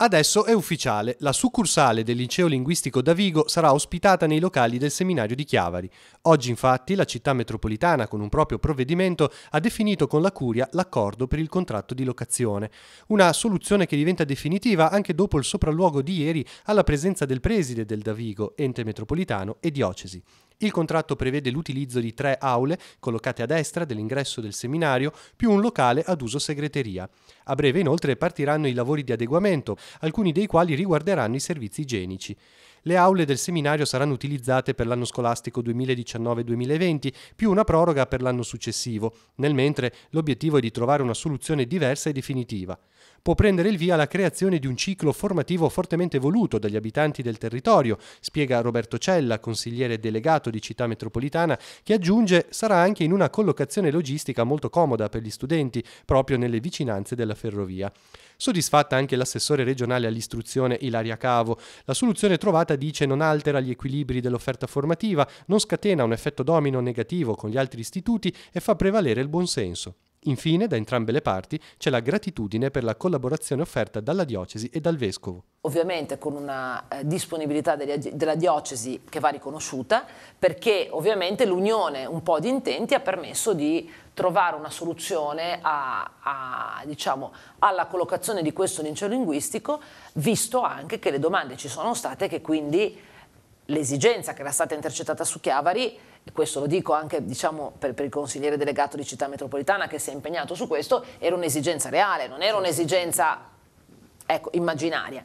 Adesso è ufficiale, la succursale del Liceo Linguistico Davigo sarà ospitata nei locali del seminario di Chiavari. Oggi infatti la città metropolitana, con un proprio provvedimento, ha definito con la Curia l'accordo per il contratto di locazione. Una soluzione che diventa definitiva anche dopo il sopralluogo di ieri alla presenza del preside del Davigo, ente metropolitano e diocesi. Il contratto prevede l'utilizzo di 3 aule collocate a destra dell'ingresso del seminario più un locale ad uso segreteria. A breve inoltre partiranno i lavori di adeguamento, alcuni dei quali riguarderanno i servizi igienici. Le aule del seminario saranno utilizzate per l'anno scolastico 2019-2020 più una proroga per l'anno successivo, nel mentre l'obiettivo è di trovare una soluzione diversa e definitiva. Può prendere il via la creazione di un ciclo formativo fortemente voluto dagli abitanti del territorio, spiega Roberto Cella, consigliere delegato di Città Metropolitana, che aggiunge sarà anche in una collocazione logistica molto comoda per gli studenti, proprio nelle vicinanze della ferrovia. Soddisfatta anche l'assessore regionale all'istruzione Ilaria Cavo, la soluzione trovata dice non altera gli equilibri dell'offerta formativa, non scatena un effetto domino negativo con gli altri istituti e fa prevalere il buonsenso. Infine, da entrambe le parti c'è la gratitudine per la collaborazione offerta dalla diocesi e dal vescovo. Ovviamente con una disponibilità della diocesi che va riconosciuta, perché ovviamente l'unione un po' di intenti ha permesso di trovare una soluzione diciamo, alla collocazione di questo liceo linguistico, visto anche che le domande ci sono state e che quindi l'esigenza che era stata intercettata su Chiavari, e questo lo dico anche diciamo, per il consigliere delegato di Città Metropolitana che si è impegnato su questo, era un'esigenza reale, non era un'esigenza immaginaria.